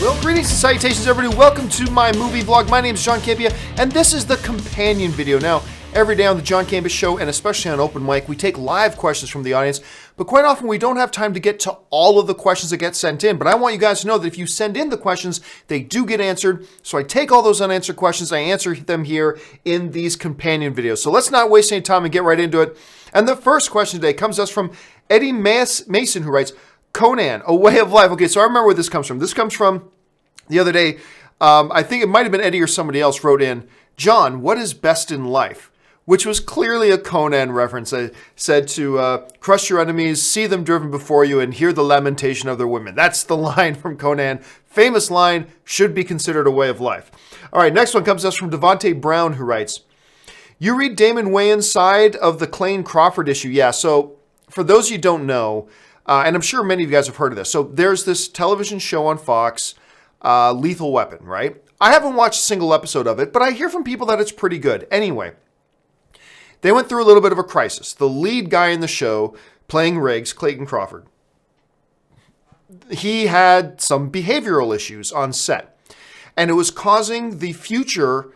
Well, greetings and salutations, everybody. Welcome to my movie vlog. My name is John Campia, and this is the companion video. Now, every day on the John Campia Show, and especially on Open Mic, we take live questions from the audience, but quite often we don't have time to get to all of the questions that get sent in. But I want you guys to know that if you send in the questions, they do get answered. So I take all those unanswered questions, I answer them here in these companion videos. So let's not waste any time and get right into it. And the first question today comes to us from Eddie Mason, who writes, Conan, A Way of Life. Okay, so I remember where this comes from. This comes from the other day. I think it might have been Eddie or somebody else wrote in, John, what is best in life? Which was clearly a Conan reference. I said to crush your enemies, see them driven before you, and hear the lamentation of their women. That's the line from Conan. Famous line, should be considered a way of life. All right, next one comes to us from Devontae Brown, who writes, you read Damon Wayans' side of the Clayne Crawford issue. Yeah, so for those you don't know, and I'm sure many of you guys have heard of this. So there's this television show on Fox, Lethal Weapon, right? I haven't watched a single episode of it, but I hear from people that it's pretty good. Anyway, they went through a little bit of a crisis. The lead guy in the show, playing Riggs, Clayton Crawford, he had some behavioral issues on set. And it was causing the future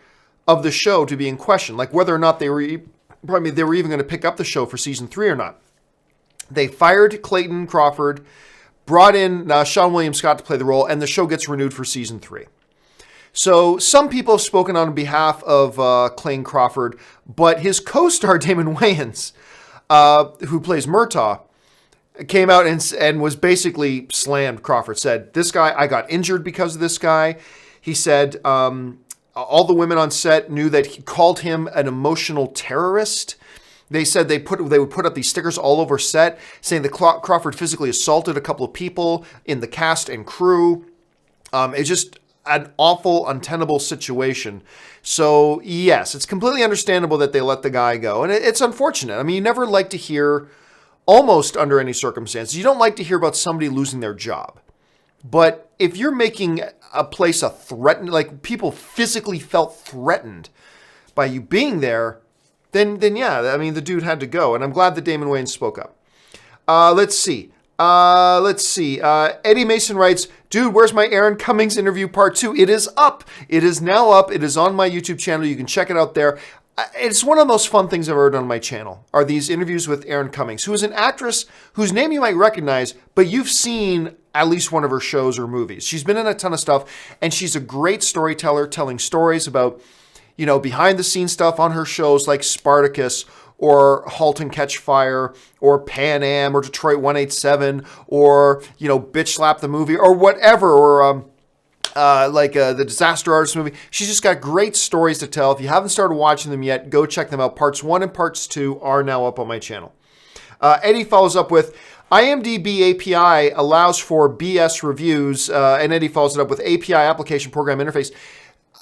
of the show to be in question, like whether or not they were even going to pick up the show for season 3 or not. They fired Clayton Crawford, brought in Sean William Scott to play the role, and the show gets renewed for season 3. So some people have spoken on behalf of Clayton Crawford, but his co-star Damon Wayans, who plays Murtaugh, came out and was basically slammed Crawford. Said, this guy, I got injured because of this guy. He said all the women on set knew that he called him an emotional terrorist. They said they would put up these stickers all over set saying that Crawford physically assaulted a couple of people in the cast and crew. It's just an awful, untenable situation. So yes, it's completely understandable that they let the guy go. And it's unfortunate. I mean, you never like to hear, almost under any circumstances, you don't like to hear about somebody losing their job. But if you're making a place a threatened, like people physically felt threatened by you being there, then yeah, I mean, the dude had to go. And I'm glad that Damon Wayans spoke up. Let's see. Eddie Mason writes, dude, where's my Aaron Cummings interview part 2? It is up. It is now up. It is on my YouTube channel. You can check it out there. It's one of the most fun things I've ever done on my channel, are these interviews with Aaron Cummings, who is an actress whose name you might recognize, but you've seen at least one of her shows or movies. She's been in a ton of stuff, and she's a great storyteller, telling stories about, you know, behind the scenes stuff on her shows like Spartacus or Halt and Catch Fire or Pan Am or Detroit 187 or, you know, Bitch Slap the movie or whatever, or the Disaster Artist movie. She's just got great stories to tell. If you haven't started watching them yet, go check them out. Parts 1 and Parts 2 are now up on my channel. Eddie follows up with, IMDb API allows for BS reviews, and Eddie follows it up with API Application Program Interface.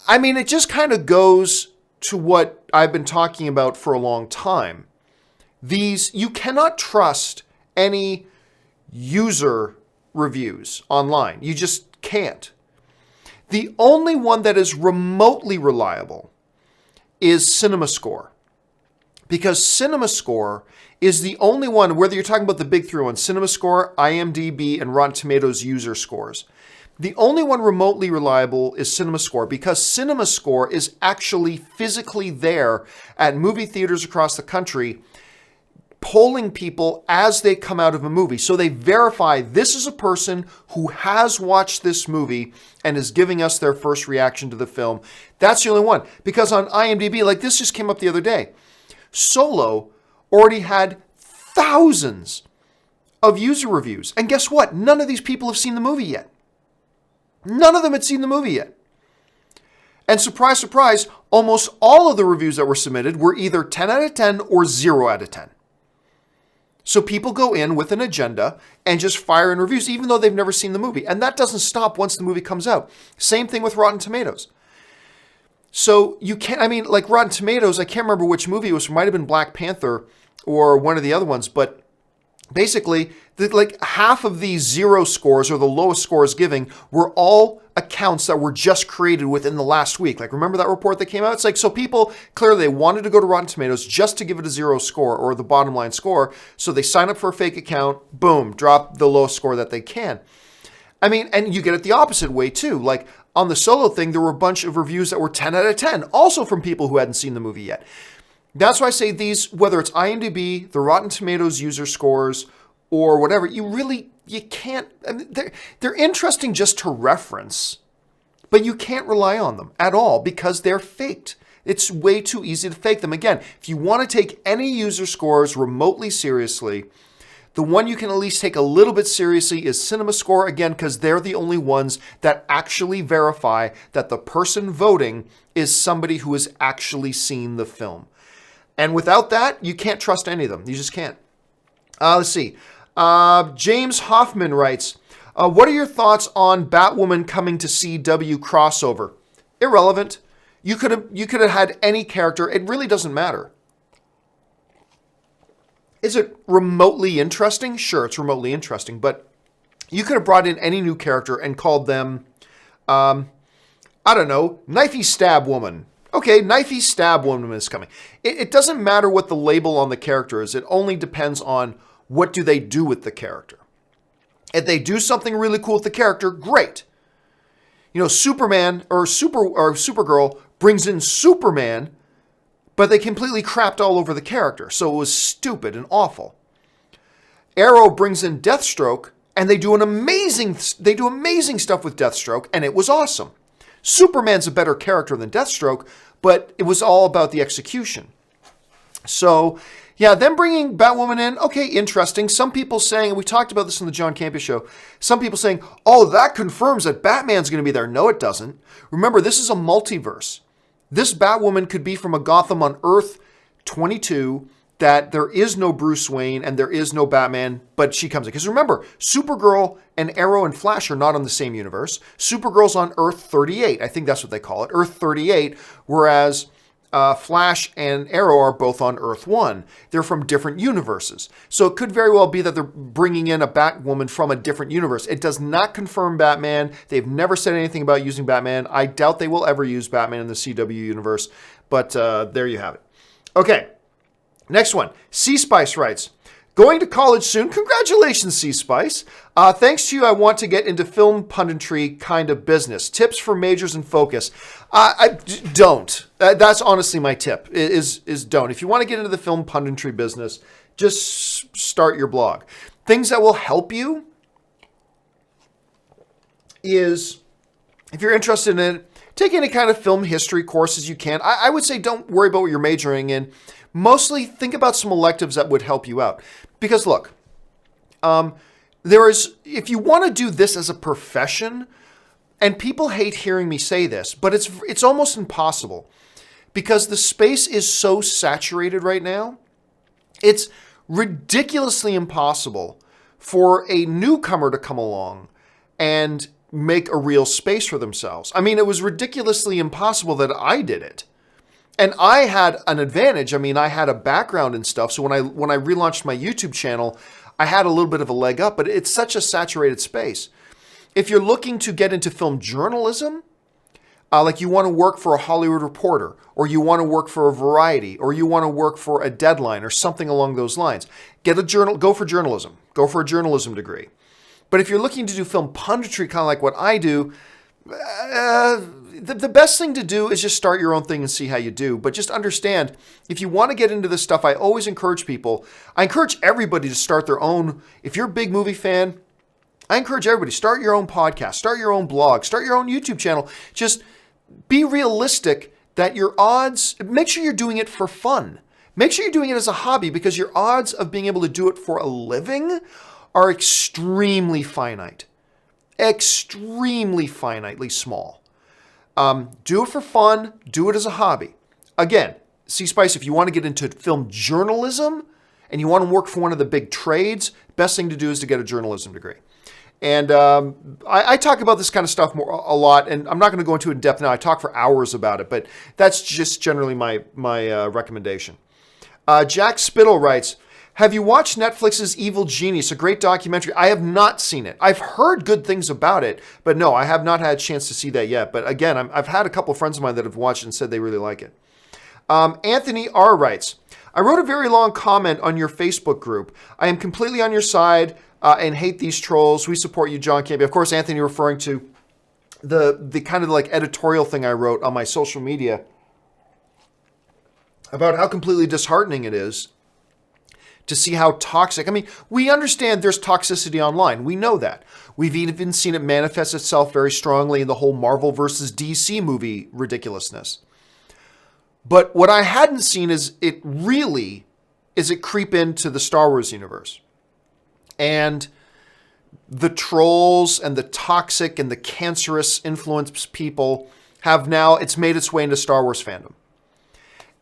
I mean, it just kind of goes to what I've been talking about for a long time. You cannot trust any user reviews online. You just can't. The only one that is remotely reliable is CinemaScore. Because CinemaScore is the only one, whether you're talking about the big 3 ones, CinemaScore, IMDb, and Rotten Tomatoes user scores. The only one remotely reliable is CinemaScore, because CinemaScore is actually physically there at movie theaters across the country, polling people as they come out of a movie. So they verify this is a person who has watched this movie and is giving us their first reaction to the film. That's the only one. Because on IMDb, like this just came up the other day, Solo already had thousands of user reviews. And guess what? None of these people have seen the movie yet. None of them had seen the movie yet. And surprise, surprise, almost all of the reviews that were submitted were either 10 out of 10 or 0 out of 10. So people go in with an agenda and just fire in reviews, even though they've never seen the movie. And that doesn't stop once the movie comes out. Same thing with Rotten Tomatoes. So you can't, I mean, like Rotten Tomatoes, I can't remember which movie it was. It might have been Black Panther or one of the other ones, but basically, like half of these 0 scores or the lowest scores giving were all accounts that were just created within the last week. Like, remember that report that came out? It's like, so people, clearly they wanted to go to Rotten Tomatoes just to give it a 0 score or the bottom line score. So they sign up for a fake account, boom, drop the lowest score that they can. I mean, and you get it the opposite way too. Like on the Solo thing, there were a bunch of reviews that were 10 out of 10, also from people who hadn't seen the movie yet. That's why I say these, whether it's IMDb, the Rotten Tomatoes user scores, or whatever, you can't, I mean, they're interesting just to reference, but you can't rely on them at all because they're faked. It's way too easy to fake them. Again, if you want to take any user scores remotely seriously, the one you can at least take a little bit seriously is CinemaScore, again, because they're the only ones that actually verify that the person voting is somebody who has actually seen the film. And without that, you can't trust any of them. You just can't. Let's see. James Hoffman writes, what are your thoughts on Batwoman coming to CW crossover? Irrelevant. You could have had any character. It really doesn't matter. Is it remotely interesting? Sure, it's remotely interesting, but you could have brought in any new character and called them, I don't know, Knifey Stab Woman. Okay, Knifey Stab Woman is coming. It doesn't matter what the label on the character is. It only depends on what do they do with the character. If they do something really cool with the character, great. You know, Superman or Supergirl brings in Superman, but they completely crapped all over the character, so it was stupid and awful. Arrow brings in Deathstroke, and they do amazing stuff with Deathstroke, and it was awesome. Superman's a better character than Deathstroke, but it was all about the execution. So, yeah, them bringing Batwoman in, okay, interesting. Some people saying, and we talked about this on the John Campea show, some people saying, oh, that confirms that Batman's going to be there. No, it doesn't. Remember, this is a multiverse. This Batwoman could be from a Gotham on Earth 22 that there is no Bruce Wayne and there is no Batman, but she comes in. Because remember, Supergirl and Arrow and Flash are not on the same universe. Supergirl's on Earth 38. I think that's what they call it, Earth 38, whereas Flash and Arrow are both on Earth 1. They're from different universes. So it could very well be that they're bringing in a Batwoman from a different universe. It does not confirm Batman. They've never said anything about using Batman. I doubt they will ever use Batman in the CW universe, but there you have it. Okay, next one. C-Spice writes, going to college soon. Congratulations, C-Spice. Thanks to you, I want to get into film punditry kind of business. Tips for majors and focus. Don't. That's honestly my tip, is don't. If you want to get into the film punditry business, just start your blog. Things that will help you is, if you're interested in it, take any kind of film history courses you can. I would say don't worry about what you're majoring in. Mostly think about some electives that would help you out. Because look, if you want to do this as a profession, and people hate hearing me say this, but it's almost impossible because the space is so saturated right now. It's ridiculously impossible for a newcomer to come along and make a real space for themselves. I mean, it was ridiculously impossible that I did it. And I had an advantage. I mean, I had a background and stuff. So when I relaunched my YouTube channel, I had a little bit of a leg up, but it's such a saturated space. If you're looking to get into film journalism, like you want to work for a Hollywood Reporter, or you want to work for a Variety, or you want to work for a Deadline, or something along those lines, go for journalism. Go for a journalism degree. But if you're looking to do film punditry, kind of like what I do, the best thing to do is just start your own thing and see how you do. But just understand, if you want to get into this stuff, I always encourage people. I encourage everybody to start their own. If you're a big movie fan, I encourage everybody, start your own podcast, start your own blog, start your own YouTube channel. Just be realistic that your odds, make sure you're doing it for fun. Make sure you're doing it as a hobby, because your odds of being able to do it for a living are extremely finite. Extremely finitely small. Do it for fun. Do it as a hobby. Again, C-Spice, if you want to get into film journalism and you want to work for one of the big trades, best thing to do is to get a journalism degree. And I talk about this kind of stuff a lot, and I'm not going to go into it in depth now. I talk for hours about it, but that's just generally my recommendation. Jack Spittle writes, have you watched Netflix's Evil Genius, a great documentary? I have not seen it. I've heard good things about it, but no, I have not had a chance to see that yet. But again, I've had a couple of friends of mine that have watched and said they really like it. Anthony R. writes, I wrote a very long comment on your Facebook group. I am completely on your side. and hate these trolls. We support you, John Campy. Of course, Anthony referring to the kind of like editorial thing I wrote on my social media about how completely disheartening it is to see how toxic. I mean, we understand there's toxicity online. We know that. We've even seen it manifest itself very strongly in the whole Marvel versus DC movie ridiculousness. But what I hadn't seen is it creep into the Star Wars universe. And the trolls and the toxic and the cancerous influenced people have now, it's made its way into Star Wars fandom.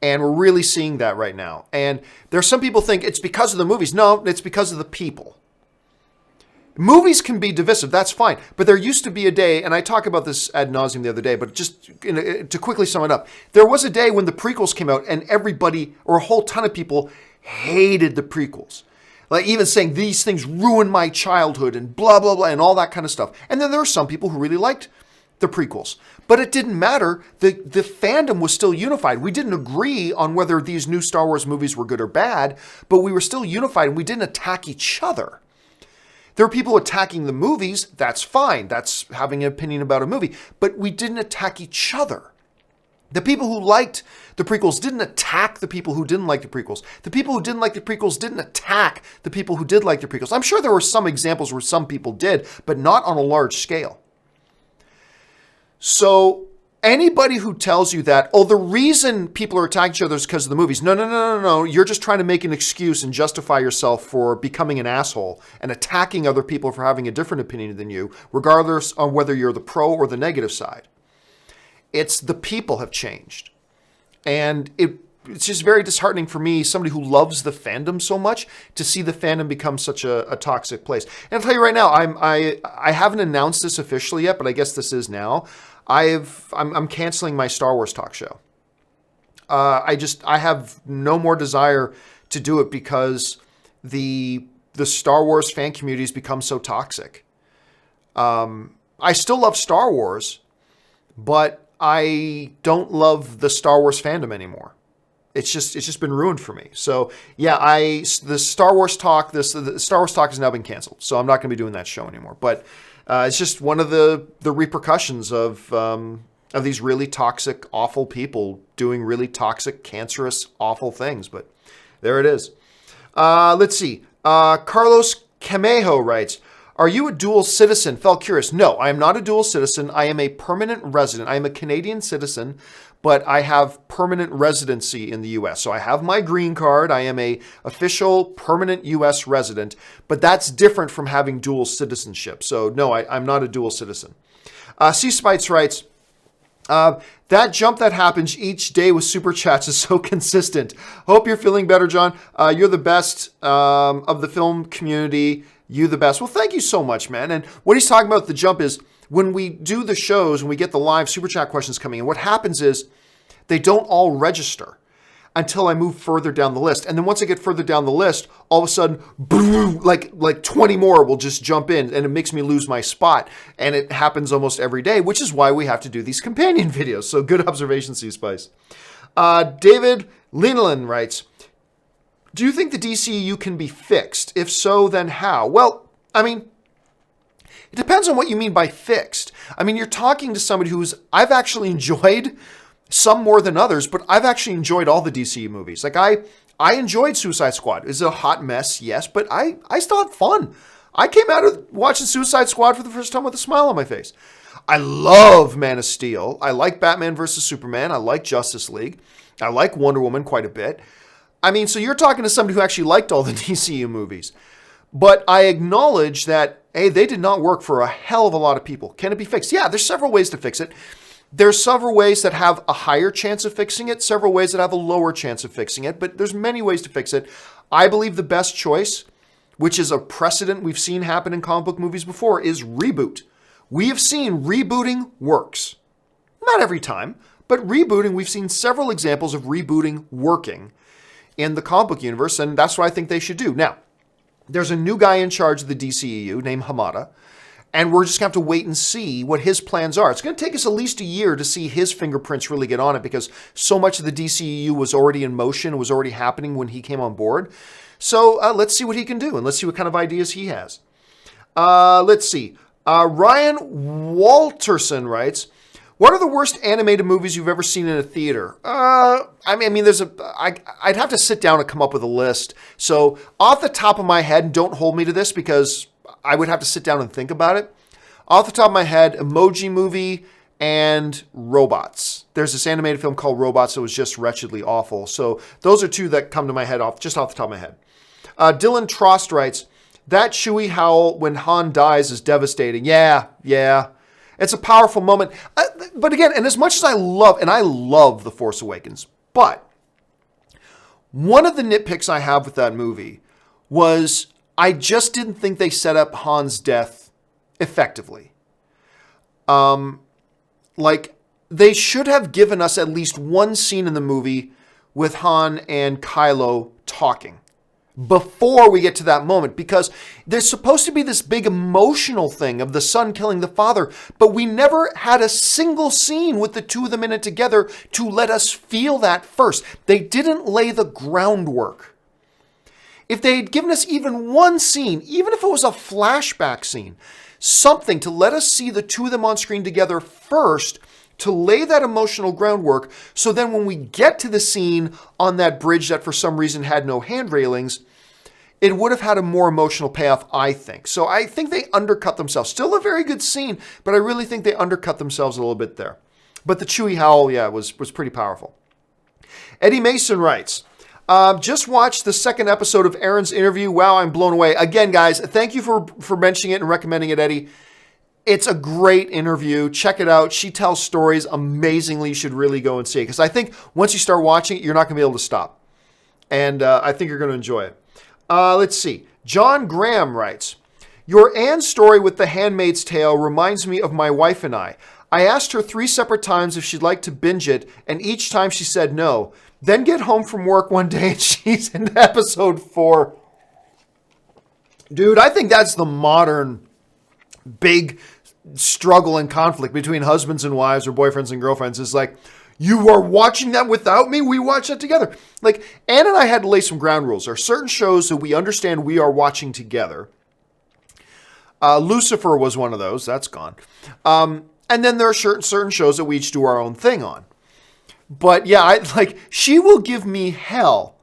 And we're really seeing that right now. And there's some people think it's because of the movies. No, it's because of the people. Movies can be divisive, that's fine. But there used to be a day, and I talk about this ad nauseum the other day, but just to quickly sum it up. There was a day when the prequels came out and everybody, or a whole ton of people, hated the prequels. Like even saying these things ruined my childhood and blah, blah, blah, and all that kind of stuff. And then there were some people who really liked the prequels. But it didn't matter. The fandom was still unified. We didn't agree on whether these new Star Wars movies were good or bad, but we were still unified and we didn't attack each other. There were people attacking the movies. That's fine. That's having an opinion about a movie. But we didn't attack each other. The people who liked the prequels didn't attack the people who didn't like the prequels. The people who didn't like the prequels didn't attack the people who did like the prequels. I'm sure there were some examples where some people did, but not on a large scale. So anybody who tells you that, oh, the reason people are attacking each other is because of the movies. No. You're just trying to make an excuse and justify yourself for becoming an asshole and attacking other people for having a different opinion than you, regardless of whether you're the pro or the negative side. It's the people have changed. And it's just very disheartening for me, somebody who loves the fandom so much, to see the fandom become such a toxic place. And I'll tell you right now, I haven't announced this officially yet, but I guess this is now. I'm canceling my Star Wars talk show. I have no more desire to do it because the Star Wars fan community has become so toxic. I still love Star Wars, but I don't love the Star Wars fandom anymore. It's just been ruined for me. So yeah, the Star Wars talk has now been canceled. So I'm not going to be doing that show anymore. But it's just one of the repercussions of these really toxic, awful people doing really toxic, cancerous, awful things. But there it is. Let's see. Carlos Camejo writes, are you a dual citizen? Felt curious. No, I am not a dual citizen. I am a permanent resident. I am a Canadian citizen, but I have permanent residency in the U.S. So I have my green card. I am a official permanent U.S. resident, but that's different from having dual citizenship. So no, I'm not a dual citizen. C. Spites writes, that jump that happens each day with Super Chats is so consistent. Hope you're feeling better, John. You're the best of the film community. You the best. Well, thank you so much, man. And what he's talking about, the jump, is when we do the shows and we get the live Super Chat questions coming in, what happens is they don't all register until I move further down the list. And then once I get further down the list, all of a sudden, boom, like 20 more will just jump in, and it makes me lose my spot. And it happens almost every day, which is why we have to do these companion videos. So good observation, C-Spice. David Linolin writes, do you think the DCEU can be fixed? If so, then how? Well, I mean, it depends on what you mean by fixed. I mean, you're talking to somebody I've actually enjoyed, some more than others, but I've actually enjoyed all the DCEU movies. Like I enjoyed Suicide Squad. It's a hot mess, yes, but I still had fun. I came out of watching Suicide Squad for the first time with a smile on my face. I love Man of Steel. I like Batman versus Superman. I like Justice League. I like Wonder Woman quite a bit. I mean, so you're talking to somebody who actually liked all the DCU movies. But I acknowledge that, hey, they did not work for a hell of a lot of people. Can it be fixed? Yeah, there's several ways to fix it. There's several ways that have a higher chance of fixing it, several ways that have a lower chance of fixing it, but there's many ways to fix it. I believe the best choice, which is a precedent we've seen happen in comic book movies before, is reboot. We have seen rebooting works. Not every time, but rebooting, we've seen several examples of rebooting working in the comic book universe, and that's what I think they should do. Now, there's a new guy in charge of the DCEU named Hamada, and we're just going to have to wait and see what his plans are. It's going to take us at least a year to see his fingerprints really get on it, because so much of the DCEU was already in motion, was already happening when he came on board. So let's see what he can do, and let's see what kind of ideas he has. Let's see. Ryan Walterson writes, what are the worst animated movies you've ever seen in a theater? I mean, I'd have to sit down and come up with a list. So off the top of my head, don't hold me to this because I would have to sit down and think about it. Off the top of my head, Emoji Movie and Robots. There's this animated film called Robots that was just wretchedly awful. So those are two that come to my head just off the top of my head. Dylan Trost writes, that Chewie howl when Han dies is devastating. Yeah. It's a powerful moment. But again, and as much as I love The Force Awakens, but one of the nitpicks I have with that movie was I just didn't think they set up Han's death effectively. Like, they should have given us at least one scene in the movie with Han and Kylo talking before we get to that moment, because there's supposed to be this big emotional thing of the son killing the father, but we never had a single scene with the two of them in it together to let us feel that first. They didn't lay the groundwork. If they had given us even one scene, even if it was a flashback scene, something to let us see the two of them on screen together first, to lay that emotional groundwork, so then when we get to the scene on that bridge that for some reason had no hand railings, it would have had a more emotional payoff, I think. So I think they undercut themselves. Still a very good scene, but I really think they undercut themselves a little bit there. But the Chewie howl, yeah, was pretty powerful. Eddie Mason writes, just watched the second episode of Aaron's interview. Wow, I'm blown away. Again, guys, thank you for mentioning it and recommending it, Eddie. It's a great interview. Check it out. She tells stories amazingly. You should really go and see it, because I think once you start watching it, you're not going to be able to stop. And I think you're going to enjoy it. Let's see. John Graham writes, your Anne story with The Handmaid's Tale reminds me of my wife and I. I asked her 3 separate times if she'd like to binge it, and each time she said no. Then get home from work one day and she's in episode 4. Dude, I think that's the modern big struggle and conflict between husbands and wives or boyfriends and girlfriends. Is like, you are watching that without me? We watch that together. Like, Ann and I had to lay some ground rules. There are certain shows that we understand we are watching together. Lucifer was one of those. That's gone. And then there are certain shows that we each do our own thing on. But yeah, she will give me hell.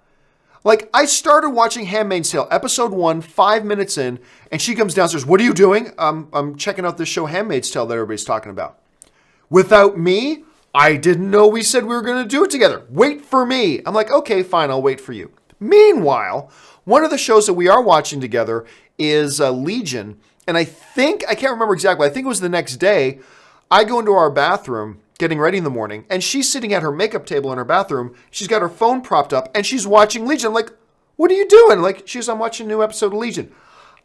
Like, I started watching Handmaid's Tale, episode 1, 5 minutes in, and she comes downstairs. What are you doing? I'm checking out this show, Handmaid's Tale, that everybody's talking about. Without me? I didn't know we said we were going to do it together. Wait for me. I'm like, okay, fine, I'll wait for you. Meanwhile, one of the shows that we are watching together is Legion, and I can't remember exactly, I think it was the next day, I go into our bathroom, getting ready in the morning, and she's sitting at her makeup table in her bathroom. She's got her phone propped up, and she's watching Legion. I'm like, what are you doing? Like, I'm watching a new episode of Legion.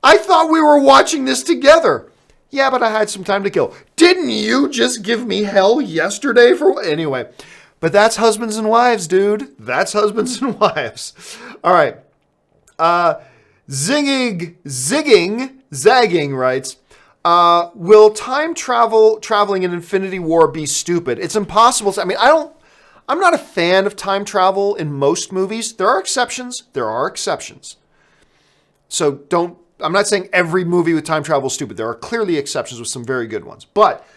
I thought we were watching this together. Yeah, but I had some time to kill. Didn't you just give me hell yesterday for... Anyway, but that's husbands and wives, dude. That's husbands and wives. All right. Zagging writes, will traveling in Infinity War be stupid? It's impossible. I'm not a fan of time travel in most movies. There are exceptions. So I'm not saying every movie with time travel is stupid. There are clearly exceptions with some very good ones. But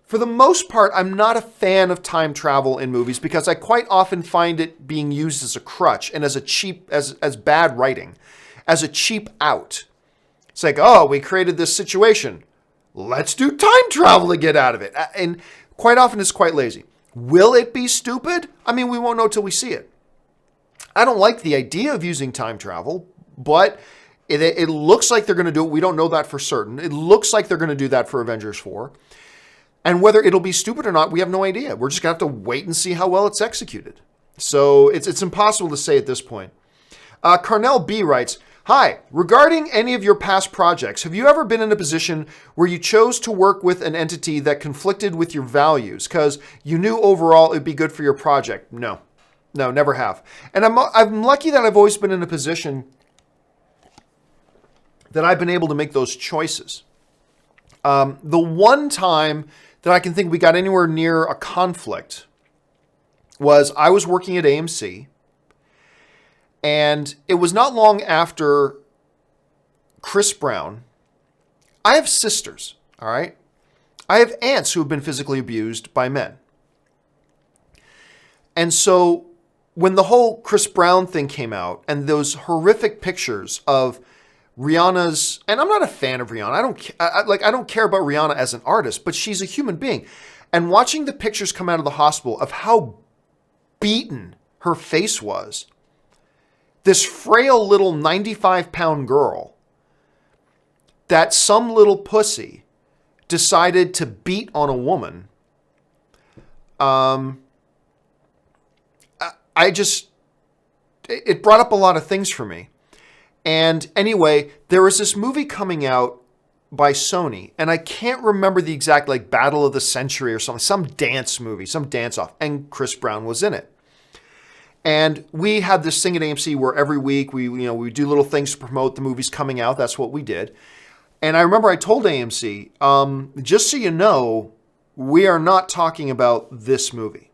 for the most part, I'm not a fan of time travel in movies because I quite often find it being used as a crutch and as a cheap, as bad writing, as a cheap out. It's like, oh, we created this situation. Let's do time travel to get out of it. And quite often it's quite lazy. Will it be stupid? I mean, we won't know till we see it. I don't like the idea of using time travel, but it looks like they're going to do it. We don't know that for certain. It looks like they're going to do that for Avengers 4. And whether it'll be stupid or not, we have no idea. We're just going to have to wait and see how well it's executed. So it's impossible to say at this point. Carnell B writes, hi, regarding any of your past projects, have you ever been in a position where you chose to work with an entity that conflicted with your values because you knew overall it'd be good for your project? No, never have. And I'm lucky that I've always been in a position that I've been able to make those choices. The one time that I can think we got anywhere near a conflict was I was working at AMC, and it was not long after Chris Brown I have sisters, all right? I have aunts who have been physically abused by men. And so when the whole Chris Brown thing came out and those horrific pictures of Rihanna's, and I'm not a fan of Rihanna. I don't care about Rihanna as an artist, but she's a human being. And watching the pictures come out of the hospital of how beaten her face was, this frail little 95-pound girl that some little pussy decided to beat on a woman, it brought up a lot of things for me. And anyway, there was this movie coming out by Sony, and I can't remember the exact, like, Battle of the Century or something, some dance movie, some dance-off, and Chris Brown was in it. And we had this thing at AMC where every week we do little things to promote the movies coming out. That's what we did. And I remember I told AMC, just so you know, we are not talking about this movie.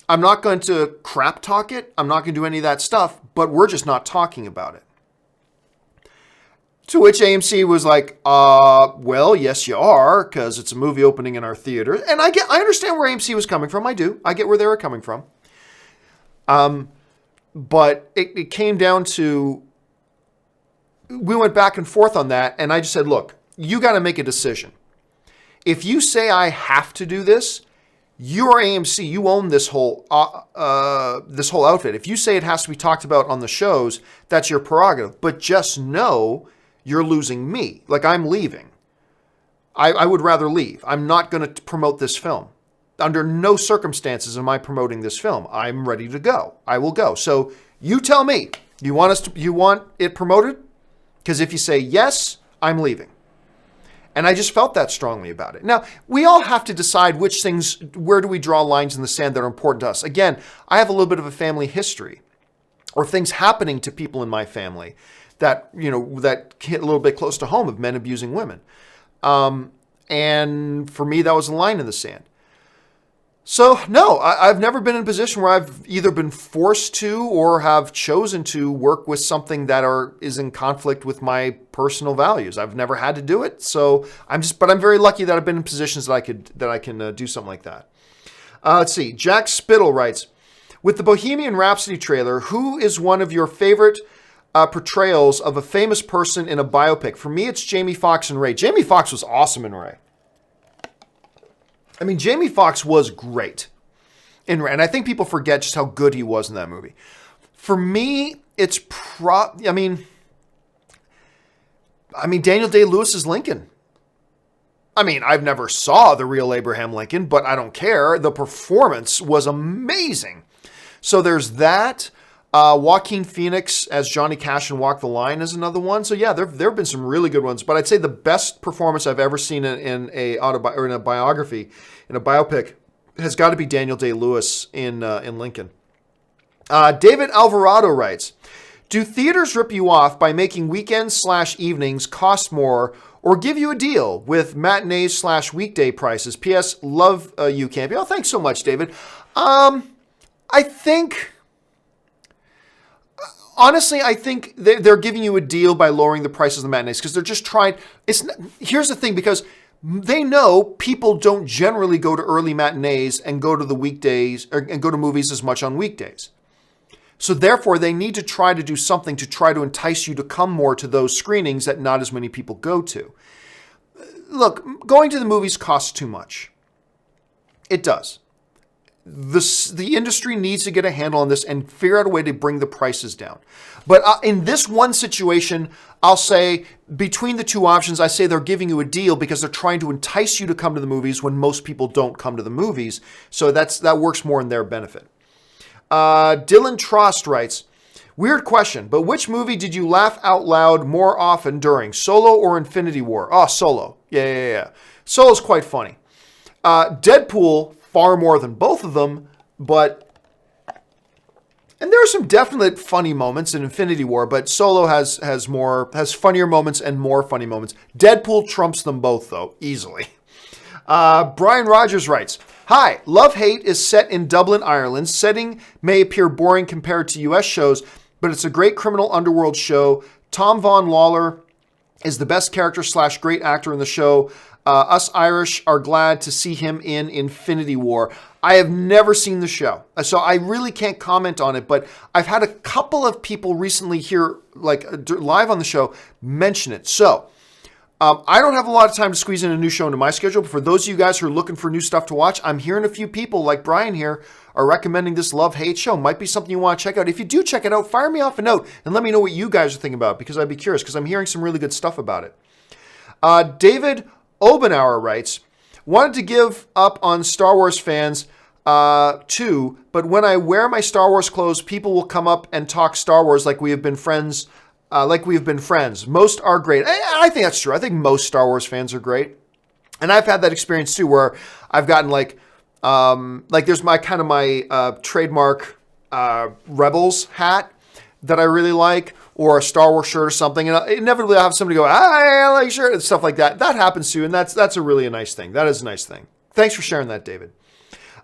I'm not going to crap talk it. I'm not going to do any of that stuff, but we're just not talking about it. To which AMC was like, well, yes, you are, because it's a movie opening in our theater. And I understand where AMC was coming from. I do. I get where they were coming from. But it came down to, we went back and forth on that, and I just said, look, you got to make a decision. If you say I have to do this, you're AMC, you own this whole outfit. If you say it has to be talked about on the shows, that's your prerogative. But just know you're losing me. Like, I'm leaving. I would rather leave. I'm not going to promote this film. Under no circumstances am I promoting this film. I'm ready to go. I will go. So you tell me, you want it promoted? Because if you say yes, I'm leaving. And I just felt that strongly about it. Now, we all have to decide which things, where do we draw lines in the sand that are important to us. Again, I have a little bit of a family history, or things happening to people in my family that, that hit a little bit close to home, of men abusing women. And for me, that was a line in the sand. So, no, I've never been in a position where I've either been forced to or have chosen to work with something that is in conflict with my personal values. I've never had to do it, so but I'm very lucky that I've been in positions that I can do something like that. Let's see. Jack Spittle writes, with the Bohemian Rhapsody trailer, who is one of your favorite portrayals of a famous person in a biopic? For me, it's Jamie Foxx and Ray. Jamie Foxx was awesome in Ray. I mean, Jamie Foxx was great in Ray, and I think people forget just how good he was in that movie. For me, it's Daniel Day-Lewis's Lincoln. I mean, I've never saw the real Abraham Lincoln, but I don't care. The performance was amazing. So there's that. Joaquin Phoenix as Johnny Cash in Walk the Line is another one. So yeah, there have been some really good ones. But I'd say the best performance I've ever seen in a biography, in a biopic, has got to be Daniel Day-Lewis in Lincoln. David Alvarado writes, do theaters rip you off by making weekends/evenings cost more, or give you a deal with matinees/weekday prices? P.S. Love you, Campy. Oh, thanks so much, David. Honestly, I think they're giving you a deal by lowering the prices of the matinees, because they're just trying. Here's the thing, because they know people don't generally go to early matinees and go to the weekdays and go to movies as much on weekdays. So therefore, they need to try to do something to try to entice you to come more to those screenings that not as many people go to. Look, going to the movies costs too much. It does. The industry needs to get a handle on this and figure out a way to bring the prices down. But in this one situation, I'll say between the two options, I say they're giving you a deal because they're trying to entice you to come to the movies when most people don't come to the movies. So that works more in their benefit. Dylan Trost writes, weird question, but which movie did you laugh out loud more often during, Solo or Infinity War? Oh, Solo. Yeah. Solo's quite funny. Deadpool, far more than both of them, and there are some definite funny moments in Infinity War, but Solo has funnier moments and more funny moments. Deadpool trumps them both, though, easily. Brian Rogers writes, hi, Love Hate is set in Dublin, Ireland. Setting may appear boring compared to US shows, but it's a great criminal underworld show. Tom Von Lawler is the best character / great actor in the show. Us Irish are glad to see him in Infinity War. I have never seen the show, so I really can't comment on it, but I've had a couple of people recently here, like live on the show, mention it. So I don't have a lot of time to squeeze in a new show into my schedule, but for those of you guys who are looking for new stuff to watch, I'm hearing a few people like Brian here are recommending this Love-Hate show. Might be something you want to check out. If you do check it out, fire me off a note and let me know what you guys are thinking about, because I'd be curious, because I'm hearing some really good stuff about it. David Obenauer writes, wanted to give up on Star Wars fans too, but when I wear my Star Wars clothes, people will come up and talk Star Wars like we have been friends. Most are great. I think that's true. I think most Star Wars fans are great. And I've had that experience too, where I've gotten like there's my trademark Rebels hat that I really like, or a Star Wars shirt or something. And inevitably I'll have somebody go, I like shirt and stuff like that. That happens too. And that's a really nice thing. That is a nice thing. Thanks for sharing that, David.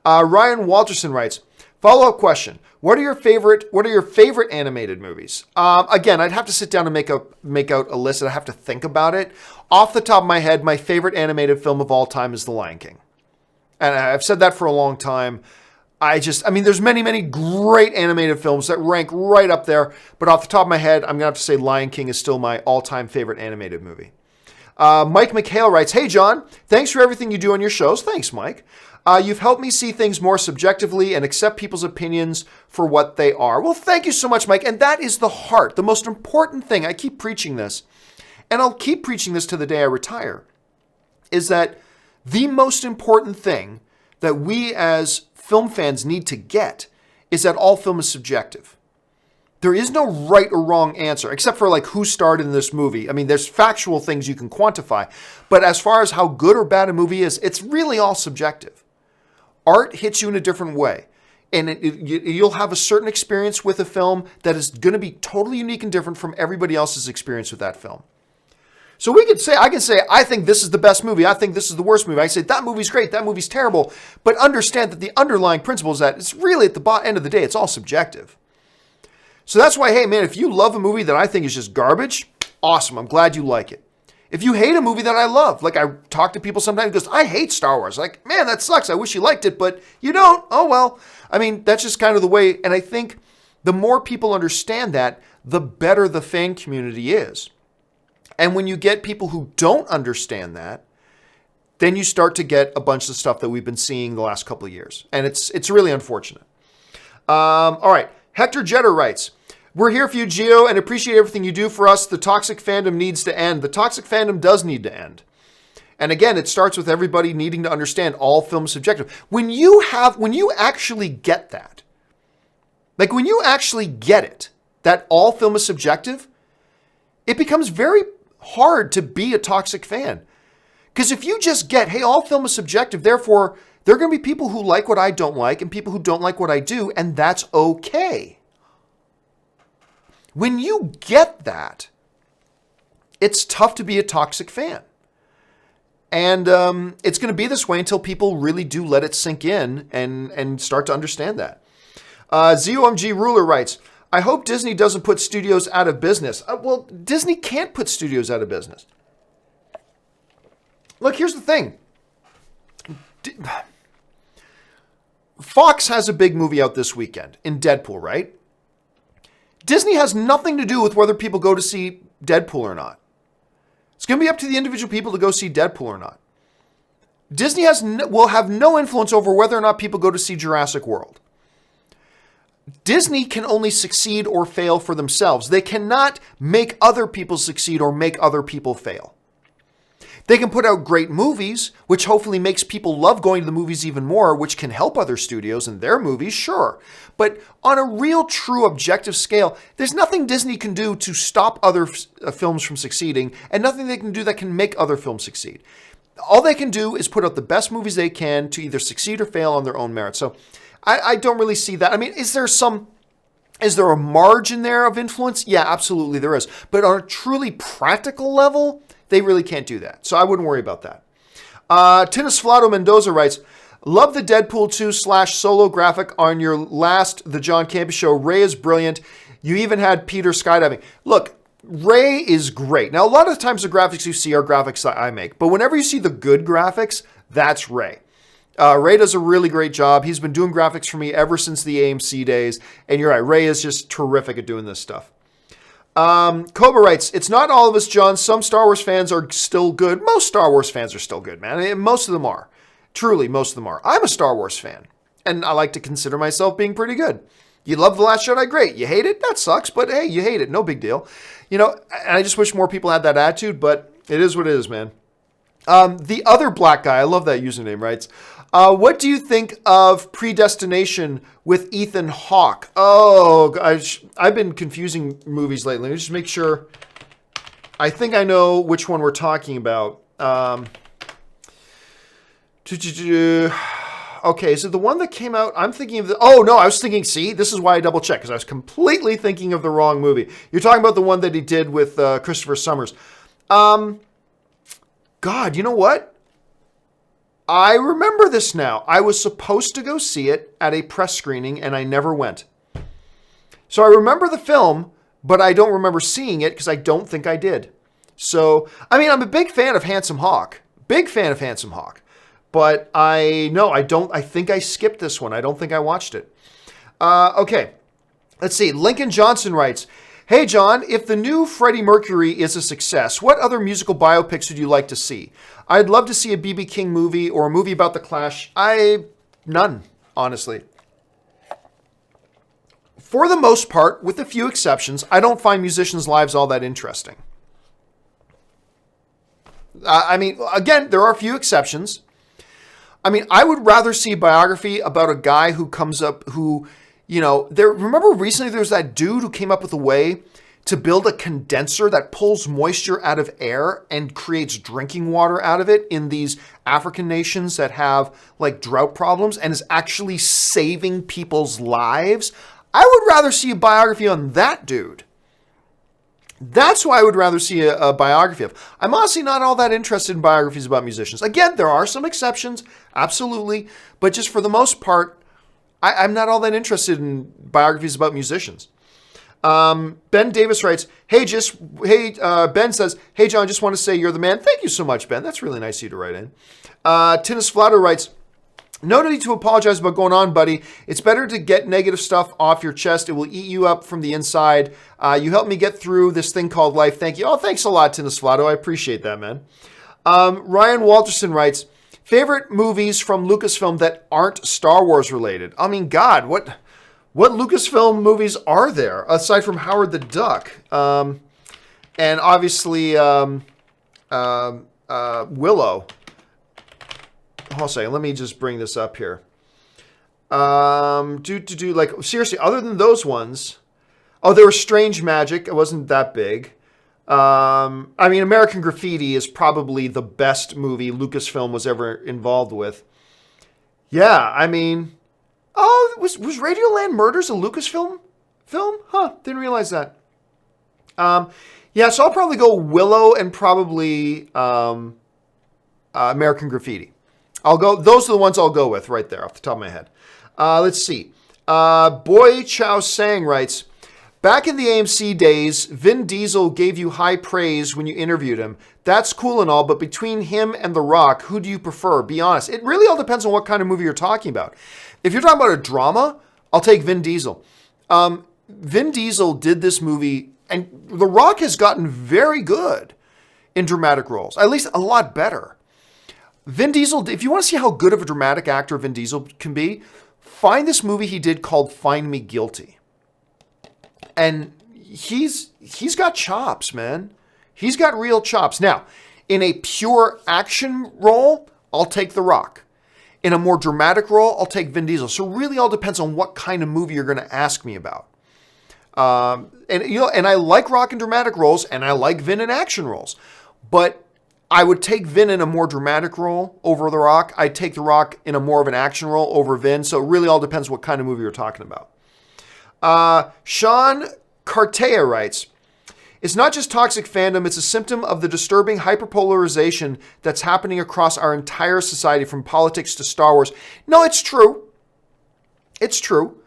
Ryan Walterson writes, follow-up question. What are your favorite animated movies? Again, I'd have to sit down and make out a list, and I have to think about it. Off the top of my head, my favorite animated film of all time is The Lion King. And I've said that for a long time. There's many, many great animated films that rank right up there, but off the top of my head, I'm going to have to say Lion King is still my all-time favorite animated movie. Mike McHale writes, hey, John, thanks for everything you do on your shows. Thanks, Mike. You've helped me see things more subjectively and accept people's opinions for what they are. Well, thank you so much, Mike. And that is the heart, the most important thing. I keep preaching this, and I'll keep preaching this to the day I retire, is that the most important thing that we as film fans need to get is that all film is subjective. There is no right or wrong answer, except for like who starred in this movie. I mean, there's factual things you can quantify, but as far as how good or bad a movie is, it's really all subjective. Art hits you in a different way, and you'll have a certain experience with a film that is going to be totally unique and different from everybody else's experience with that film. So I can say, I think this is the best movie. I think this is the worst movie. I say, that movie's great. That movie's terrible. But understand that the underlying principle is that it's really at the end of the day, it's all subjective. So that's why, hey, man, if you love a movie that I think is just garbage, awesome. I'm glad you like it. If you hate a movie that I love, like I talk to people sometimes who goes, I hate Star Wars. Like, man, that sucks. I wish you liked it, but you don't. Oh, well. I mean, that's just kind of the way. And I think the more people understand that, the better the fan community is. And when you get people who don't understand that, then you start to get a bunch of stuff that we've been seeing the last couple of years. And it's really unfortunate. All right. Hector Jetter writes, we're here for you, Gio, and appreciate everything you do for us. The toxic fandom needs to end. The toxic fandom does need to end. And again, it starts with everybody needing to understand all film is subjective. When you actually get that, like when you actually get it, that all film is subjective, it becomes very hard to be a toxic fan. Because if you just get, hey, all film is subjective, therefore, there are going to be people who like what I don't like and people who don't like what I do, and that's okay. When you get that, it's tough to be a toxic fan. And it's going to be this way until people really do let it sink in and start to understand that. ZOMG Ruler writes, I hope Disney doesn't put studios out of business. Well, Disney can't put studios out of business. Look, here's the thing. Fox has a big movie out this weekend in Deadpool, right? Disney has nothing to do with whether people go to see Deadpool or not. It's going to be up to the individual people to go see Deadpool or not. Disney will have no influence over whether or not people go to see Jurassic World. Disney can only succeed or fail for themselves. They cannot make other people succeed or make other people fail. They can put out great movies, which hopefully makes people love going to the movies even more, which can help other studios and their movies, sure. But on a real, true, objective scale, there's nothing Disney can do to stop other films from succeeding, and nothing they can do that can make other films succeed. All they can do is put out the best movies they can to either succeed or fail on their own merit. So I don't really see that. I mean, is there a margin there of influence? Yeah, absolutely there is. But on a truly practical level, they really can't do that. So I wouldn't worry about that. Tinas Flado Mendoza writes, love the Deadpool 2 / solo graphic on your last The John Campea Show. Ray is brilliant. You even had Peter skydiving. Look, Ray is great. Now, a lot of the times the graphics you see are graphics that I make, but whenever you see the good graphics, that's Ray. Ray does a really great job. He's been doing graphics for me ever since the AMC days. And you're right, Ray is just terrific at doing this stuff. Cobra writes, it's not all of us, John. Some Star Wars fans are still good. Most Star Wars fans are still good, man. Most of them are. Truly, most of them are. I'm a Star Wars fan, and I like to consider myself being pretty good. You love The Last Jedi? Great. You hate it? That sucks, but hey, you hate it. No big deal. You know, and I just wish more people had that attitude, but it is what it is, man. The other black guy, I love that username, writes, what do you think of Predestination with Ethan Hawke? Oh, I've been confusing movies lately. Let me just make sure. I think I know which one we're talking about. Okay, so the one that came out, I'm thinking of oh no, I was thinking, see, this is why I double check, because I was completely thinking of the wrong movie. You're talking about the one that he did with Christopher Summers. God, you know what? I remember this now. I was supposed to go see it at a press screening, and I never went. So I remember the film, but I don't remember seeing it because I don't think I did. So, I mean, I'm a big fan of Handsome Hawk. Big fan of Handsome Hawk. But I think I skipped this one. I don't think I watched it. Okay. Let's see. Lincoln Johnson writes, hey, John, if the new Freddie Mercury is a success, what other musical biopics would you like to see? I'd love to see a B.B. King movie or a movie about the Clash. None, honestly. For the most part, with a few exceptions, I don't find musicians' lives all that interesting. I mean, again, there are a few exceptions. I mean, I would rather see a biography about a guy who comes up, remember recently there was that dude who came up with a way to build a condenser that pulls moisture out of air and creates drinking water out of it in these African nations that have like drought problems and is actually saving people's lives. I would rather see a biography on that dude. That's who I would rather see a biography of. I'm honestly not all that interested in biographies about musicians. Again, there are some exceptions, absolutely. But just for the most part, I'm not all that interested in biographies about musicians. Ben Davis writes, Ben says, hey, John, just want to say you're the man. Thank you so much, Ben. That's really nice of you to write in. Tinnis Flatter writes, no need to apologize about going on, buddy. It's better to get negative stuff off your chest. It will eat you up from the inside. You helped me get through this thing called life. Thank you. Oh, thanks a lot, Tinnis Flatter. I appreciate that, man. Ryan Walterson writes, favorite movies from Lucasfilm that aren't Star Wars related. I mean, God, what Lucasfilm movies are there aside from Howard the Duck? And obviously Willow. Hold on a second. Let me just bring this up here. Like seriously, other than those ones, there was Strange Magic. It wasn't that big. I mean, American Graffiti is probably the best movie Lucasfilm was ever involved with. Yeah, I mean, was Radioland Murders a Lucasfilm film? Huh, didn't realize that. Yeah, so I'll probably go Willow and probably American Graffiti. Those are the ones I'll go with right there off the top of my head. Let's see. Boy Chow Sang writes, back in the AMC days, Vin Diesel gave you high praise when you interviewed him. That's cool and all, but between him and The Rock, who do you prefer? Be honest. It really all depends on what kind of movie you're talking about. If you're talking about a drama, I'll take Vin Diesel. Vin Diesel did this movie, and The Rock has gotten very good in dramatic roles, at least a lot better. Vin Diesel, if you want to see how good of a dramatic actor Vin Diesel can be, find this movie he did called Find Me Guilty. And he's got chops, man. He's got real chops. Now, in a pure action role, I'll take The Rock. In a more dramatic role, I'll take Vin Diesel. So it really all depends on what kind of movie you're going to ask me about. And I like Rock in dramatic roles, and I like Vin in action roles. But I would take Vin in a more dramatic role over The Rock. I'd take The Rock in a more of an action role over Vin. So it really all depends what kind of movie you're talking about. Sean Cartea writes, it's not just toxic fandom, it's a symptom of the disturbing hyperpolarization that's happening across our entire society, from politics to Star Wars. No, it's true. It's true.